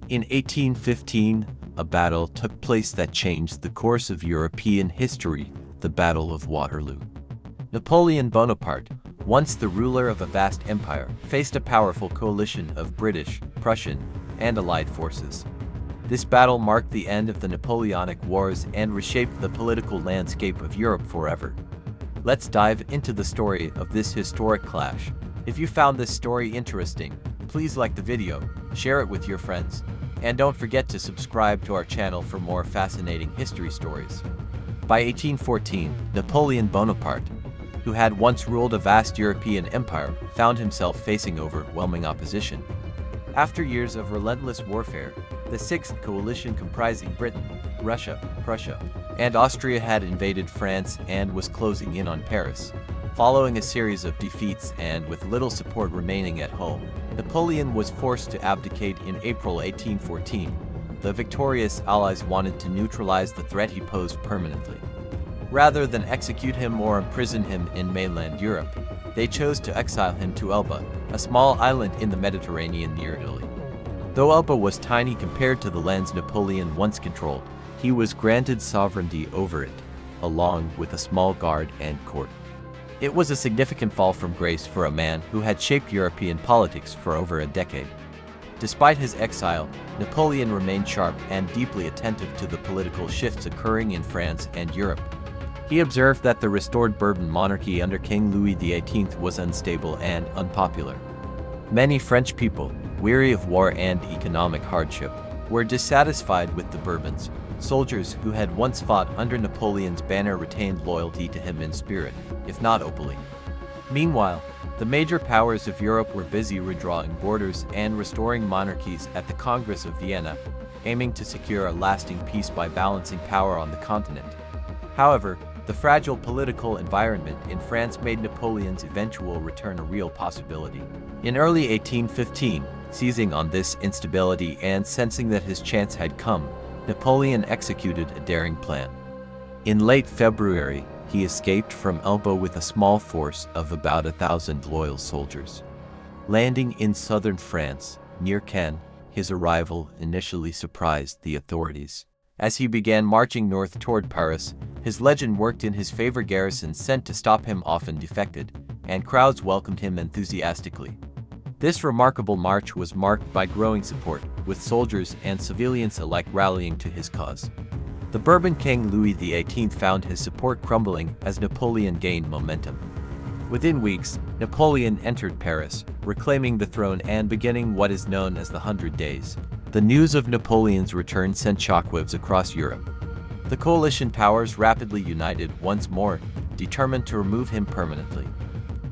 In 1815, a battle took place that changed the course of European history, the Battle of Waterloo. Napoleon Bonaparte, once the ruler of a vast empire, faced a powerful coalition of British, Prussian, and Allied forces. This battle marked the end of the Napoleonic Wars and reshaped the political landscape of Europe forever. Let's dive into the story of this historic clash. If you found this story interesting, please like the video, share it with your friends, and don't forget to subscribe to our channel for more fascinating history stories. By 1814, Napoleon Bonaparte, who had once ruled a vast European empire, found himself facing overwhelming opposition. After years of relentless warfare, the Sixth Coalition comprising Britain, Russia, Prussia, and Austria had invaded France and was closing in on Paris. Following a series of defeats and with little support remaining at home, Napoleon was forced to abdicate in April 1814. The victorious Allies wanted to neutralize the threat he posed permanently. Rather than execute him or imprison him in mainland Europe, they chose to exile him to Elba, a small island in the Mediterranean near Italy. Though Elba was tiny compared to the lands Napoleon once controlled, he was granted sovereignty over it, along with a small guard and court. It was a significant fall from grace for a man who had shaped European politics for over a decade. Despite his exile, Napoleon remained sharp and deeply attentive to the political shifts occurring in France and Europe. He observed that the restored Bourbon monarchy under King Louis XVIII was unstable and unpopular. Many French people, weary of war and economic hardship, were dissatisfied with the Bourbons. Soldiers who had once fought under Napoleon's banner retained loyalty to him in spirit, if not openly. Meanwhile, the major powers of Europe were busy redrawing borders and restoring monarchies at the Congress of Vienna, aiming to secure a lasting peace by balancing power on the continent. However, the fragile political environment in France made Napoleon's eventual return a real possibility. In early 1815, seizing on this instability and sensing that his chance had come, Napoleon executed a daring plan. In late February, he escaped from Elba with a small force of about 1,000 loyal soldiers. Landing in southern France, near Caen, his arrival initially surprised the authorities. As he began marching north toward Paris, his legend worked in his favor. Garrisons sent to stop him often defected, and crowds welcomed him enthusiastically. This remarkable march was marked by growing support, with soldiers and civilians alike rallying to his cause. The Bourbon King Louis XVIII found his support crumbling as Napoleon gained momentum. Within weeks, Napoleon entered Paris, reclaiming the throne and beginning what is known as the 100 Days. The news of Napoleon's return sent shockwaves across Europe. The coalition powers rapidly united once more, determined to remove him permanently.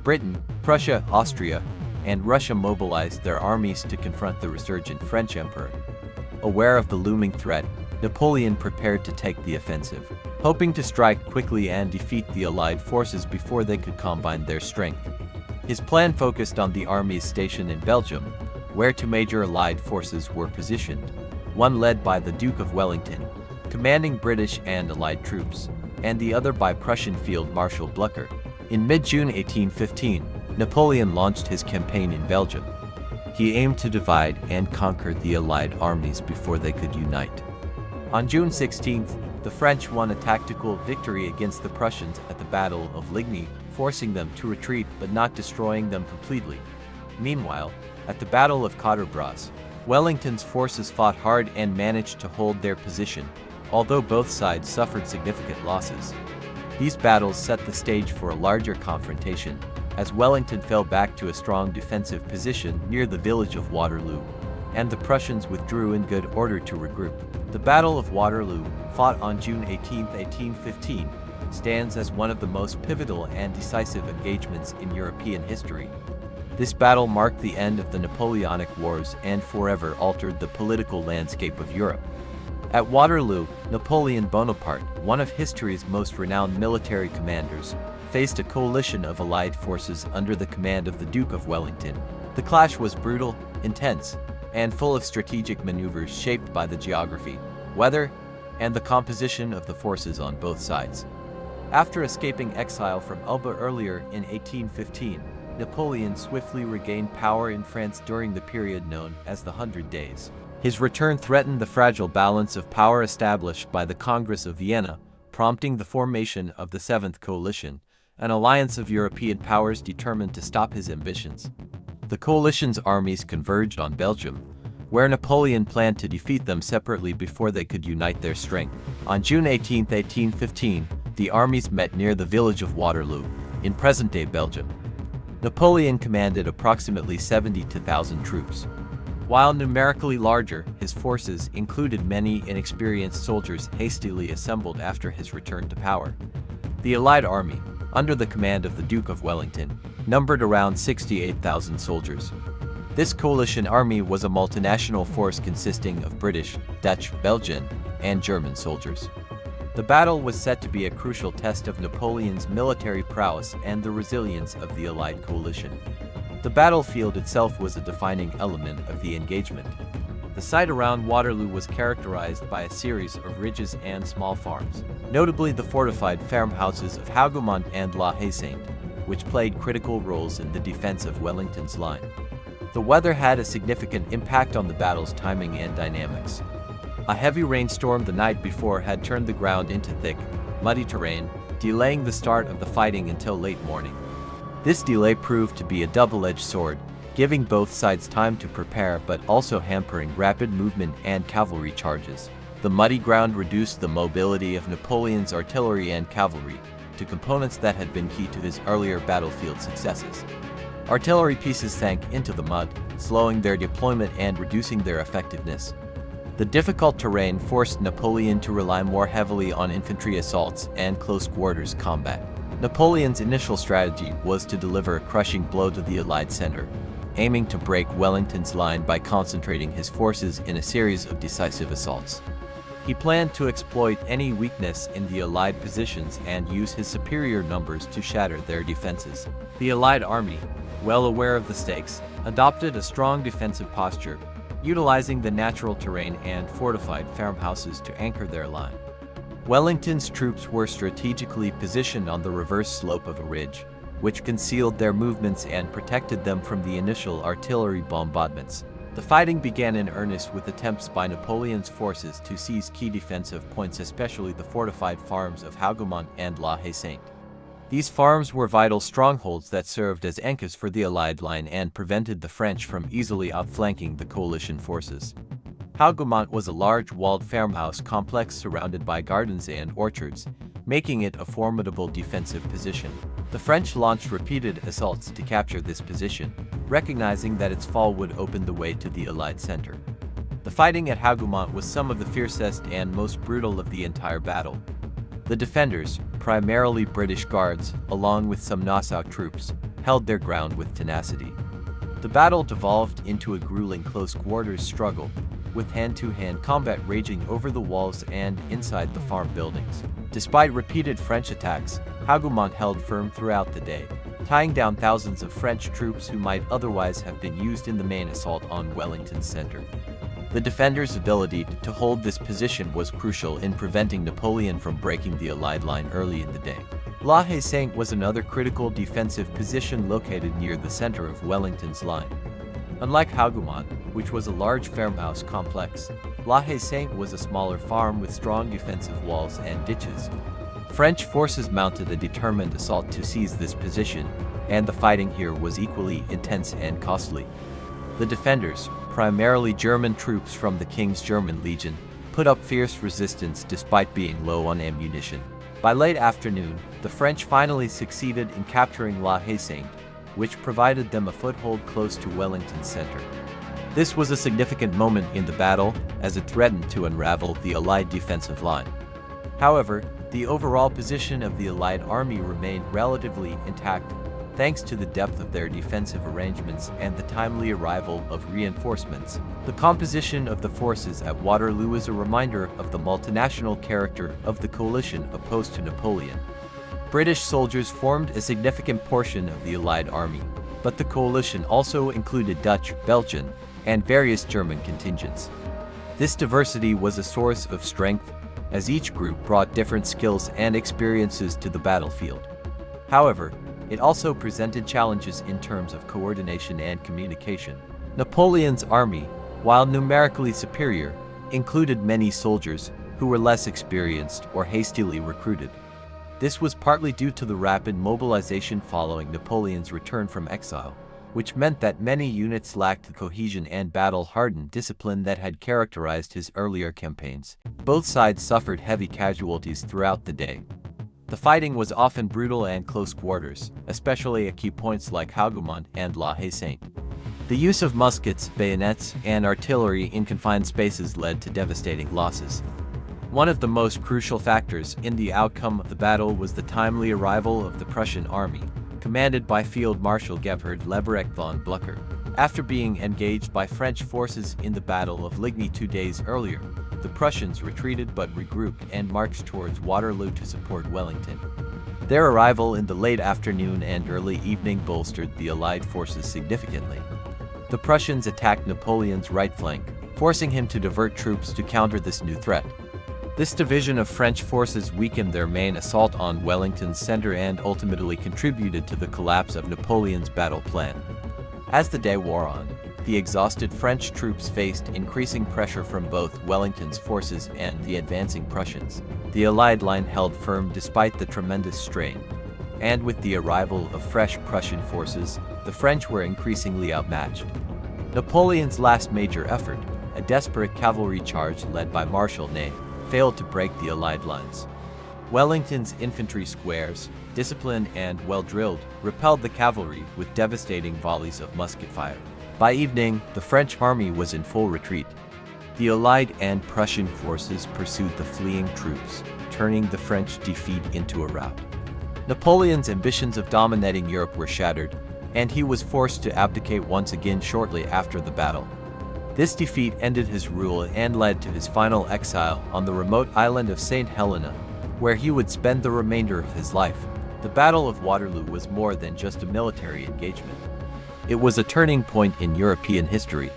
Britain, Prussia, Austria, and Russia mobilized their armies to confront the resurgent French emperor. Aware of the looming threat, Napoleon prepared to take the offensive, hoping to strike quickly and defeat the Allied forces before they could combine their strength. His plan focused on the armies stationed in Belgium, where two major Allied forces were positioned, one led by the Duke of Wellington, commanding British and Allied troops, and the other by Prussian Field Marshal Blucher. In mid-June 1815, Napoleon launched his campaign in Belgium. He aimed to divide and conquer the Allied armies before they could unite. On June 16th, the French won a tactical victory against the Prussians at the Battle of Ligny, forcing them to retreat but not destroying them completely. Meanwhile, at the Battle of Quatre-Bras, Wellington's forces fought hard and managed to hold their position, although both sides suffered significant losses. These battles set the stage for a larger confrontation, as Wellington fell back to a strong defensive position near the village of Waterloo, and the Prussians withdrew in good order to regroup. The Battle of Waterloo, fought on June 18, 1815, stands as one of the most pivotal and decisive engagements in European history. This battle marked the end of the Napoleonic Wars and forever altered the political landscape of Europe. At Waterloo, Napoleon Bonaparte, one of history's most renowned military commanders, faced a coalition of Allied forces under the command of the Duke of Wellington. The clash was brutal, intense, and full of strategic maneuvers shaped by the geography, weather, and the composition of the forces on both sides. After escaping exile from Elba earlier in 1815, Napoleon swiftly regained power in France during the period known as the 100 Days. His return threatened the fragile balance of power established by the Congress of Vienna, prompting the formation of the Seventh Coalition, an alliance of European powers determined to stop his ambitions. The coalition's armies converged on Belgium, where Napoleon planned to defeat them separately before they could unite their strength. On June 18, 1815, the armies met near the village of Waterloo, in present-day Belgium. Napoleon commanded approximately 72,000 troops. While numerically larger, his forces included many inexperienced soldiers hastily assembled after his return to power. The Allied army, under the command of the Duke of Wellington, numbered around 68,000 soldiers. This coalition army was a multinational force consisting of British, Dutch, Belgian, and German soldiers. The battle was set to be a crucial test of Napoleon's military prowess and the resilience of the Allied coalition. The battlefield itself was a defining element of the engagement. The site around Waterloo was characterized by a series of ridges and small farms, notably the fortified farmhouses of Hougoumont and La Haye-Sainte, which played critical roles in the defense of Wellington's line. The weather had a significant impact on the battle's timing and dynamics. A heavy rainstorm the night before had turned the ground into thick, muddy terrain, delaying the start of the fighting until late morning. This delay proved to be a double-edged sword, giving both sides time to prepare but also hampering rapid movement and cavalry charges. The muddy ground reduced the mobility of Napoleon's artillery and cavalry to components that had been key to his earlier battlefield successes. Artillery pieces sank into the mud, slowing their deployment and reducing their effectiveness. The difficult terrain forced Napoleon to rely more heavily on infantry assaults and close-quarters combat. Napoleon's initial strategy was to deliver a crushing blow to the Allied center, aiming to break Wellington's line by concentrating his forces in a series of decisive assaults. He planned to exploit any weakness in the Allied positions and use his superior numbers to shatter their defenses. The Allied army, well aware of the stakes, adopted a strong defensive posture, utilizing the natural terrain and fortified farmhouses to anchor their line. Wellington's troops were strategically positioned on the reverse slope of a ridge, which concealed their movements and protected them from the initial artillery bombardments. The fighting began in earnest with attempts by Napoleon's forces to seize key defensive points, especially the fortified farms of Hougoumont and La Haye-Sainte. These farms were vital strongholds that served as anchors for the Allied line and prevented the French from easily outflanking the coalition forces. Hougoumont was a large walled farmhouse complex surrounded by gardens and orchards, making it a formidable defensive position. The French launched repeated assaults to capture this position, recognizing that its fall would open the way to the Allied center. The fighting at Hougoumont was some of the fiercest and most brutal of the entire battle. The defenders, primarily British guards, along with some Nassau troops, held their ground with tenacity. The battle devolved into a grueling close-quarters struggle, with hand-to-hand combat raging over the walls and inside the farm buildings. Despite repeated French attacks, Hougoumont held firm throughout the day, tying down thousands of French troops who might otherwise have been used in the main assault on Wellington's center. The defenders' ability to hold this position was crucial in preventing Napoleon from breaking the Allied line early in the day. La Haye-Sainte was another critical defensive position located near the center of Wellington's line. Unlike Hougoumont, which was a large farmhouse complex, La Haye-Sainte was a smaller farm with strong defensive walls and ditches. French forces mounted a determined assault to seize this position, and the fighting here was equally intense and costly. The defenders, primarily German troops from the King's German Legion, put up fierce resistance despite being low on ammunition. By late afternoon, the French finally succeeded in capturing La Haye-Sainte, which provided them a foothold close to Wellington's center. This was a significant moment in the battle, as it threatened to unravel the Allied defensive line. However, the overall position of the Allied army remained relatively intact, thanks to the depth of their defensive arrangements and the timely arrival of reinforcements. The composition of the forces at Waterloo is a reminder of the multinational character of the coalition opposed to Napoleon. British soldiers formed a significant portion of the Allied army, but the coalition also included Dutch, Belgian, and various German contingents. This diversity was a source of strength, as each group brought different skills and experiences to the battlefield. However, it also presented challenges in terms of coordination and communication. Napoleon's army, while numerically superior, included many soldiers who were less experienced or hastily recruited. This was partly due to the rapid mobilization following Napoleon's return from exile, which meant that many units lacked the cohesion and battle-hardened discipline that had characterized his earlier campaigns. Both sides suffered heavy casualties throughout the day. The fighting was often brutal and close quarters, especially at key points like Hougoumont and La Haye-Sainte. The use of muskets, bayonets, and artillery in confined spaces led to devastating losses. One of the most crucial factors in the outcome of the battle was the timely arrival of the Prussian army, commanded by Field Marshal Gebhard Leberecht von Blücher. After being engaged by French forces in the Battle of Ligny 2 days earlier, the Prussians retreated but regrouped and marched towards Waterloo to support Wellington. Their arrival in the late afternoon and early evening bolstered the Allied forces significantly. The Prussians attacked Napoleon's right flank, forcing him to divert troops to counter this new threat. This division of French forces weakened their main assault on Wellington's center and ultimately contributed to the collapse of Napoleon's battle plan. As the day wore on, the exhausted French troops faced increasing pressure from both Wellington's forces and the advancing Prussians. The Allied line held firm despite the tremendous strain, and with the arrival of fresh Prussian forces, the French were increasingly outmatched. Napoleon's last major effort, a desperate cavalry charge led by Marshal Ney, failed to break the Allied lines. Wellington's infantry squares, disciplined and well-drilled, repelled the cavalry with devastating volleys of musket fire. By evening, the French army was in full retreat. The Allied and Prussian forces pursued the fleeing troops, turning the French defeat into a rout. Napoleon's ambitions of dominating Europe were shattered, and he was forced to abdicate once again shortly after the battle. This defeat ended his rule and led to his final exile on the remote island of St. Helena, where he would spend the remainder of his life. The Battle of Waterloo was more than just a military engagement. It was a turning point in European history.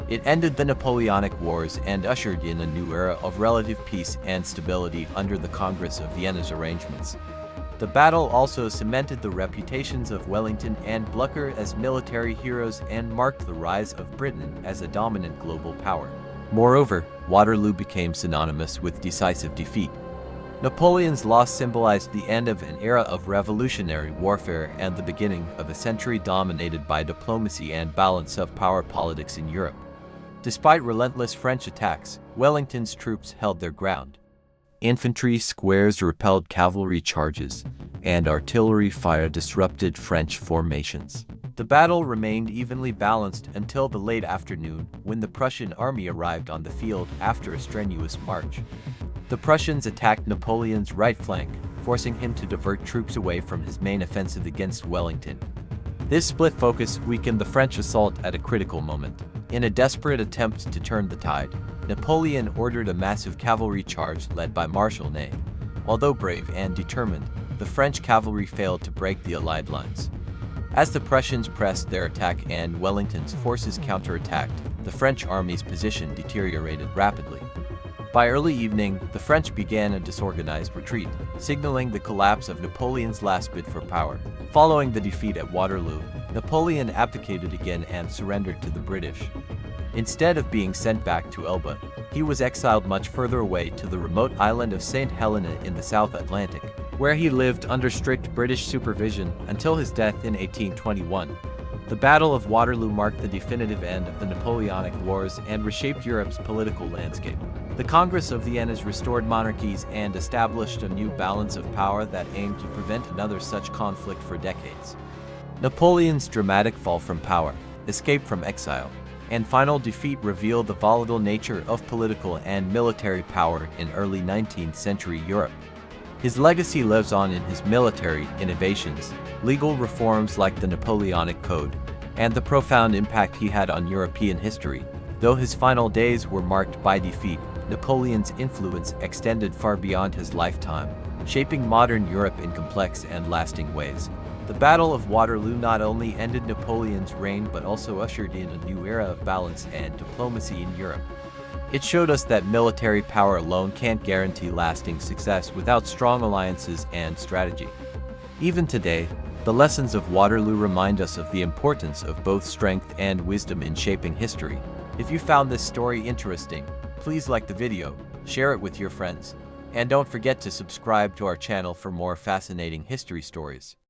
It ended the Napoleonic Wars and ushered in a new era of relative peace and stability under the Congress of Vienna's arrangements. The battle also cemented the reputations of Wellington and Blücher as military heroes and marked the rise of Britain as a dominant global power. Moreover, Waterloo became synonymous with decisive defeat. Napoleon's loss symbolized the end of an era of revolutionary warfare and the beginning of a century dominated by diplomacy and balance of power politics in Europe. Despite relentless French attacks, Wellington's troops held their ground. Infantry squares repelled cavalry charges, and artillery fire disrupted French formations. The battle remained evenly balanced until the late afternoon, when the Prussian army arrived on the field after a strenuous march. The Prussians attacked Napoleon's right flank, forcing him to divert troops away from his main offensive against Wellington. This split focus weakened the French assault at a critical moment. In a desperate attempt to turn the tide, Napoleon ordered a massive cavalry charge led by Marshal Ney. Although brave and determined, the French cavalry failed to break the Allied lines. As the Prussians pressed their attack and Wellington's forces counterattacked, the French army's position deteriorated rapidly. By early evening, the French began a disorganized retreat, signaling the collapse of Napoleon's last bid for power. Following the defeat at Waterloo, Napoleon abdicated again and surrendered to the British. Instead of being sent back to Elba, he was exiled much further away to the remote island of St. Helena in the South Atlantic, where he lived under strict British supervision until his death in 1821. The Battle of Waterloo marked the definitive end of the Napoleonic Wars and reshaped Europe's political landscape. The Congress of Vienna's restored monarchies and established a new balance of power that aimed to prevent another such conflict for decades. Napoleon's dramatic fall from power, escape from exile, and final defeat revealed the volatile nature of political and military power in early 19th century Europe. His legacy lives on in his military innovations, legal reforms like the Napoleonic Code, and the profound impact he had on European history. Though his final days were marked by defeat, Napoleon's influence extended far beyond his lifetime, shaping modern Europe in complex and lasting ways. The Battle of Waterloo not only ended Napoleon's reign but also ushered in a new era of balance and diplomacy in Europe. It showed us that military power alone can't guarantee lasting success without strong alliances and strategy. Even today, the lessons of Waterloo remind us of the importance of both strength and wisdom in shaping history. If you found this story interesting, please like the video, share it with your friends, and don't forget to subscribe to our channel for more fascinating history stories.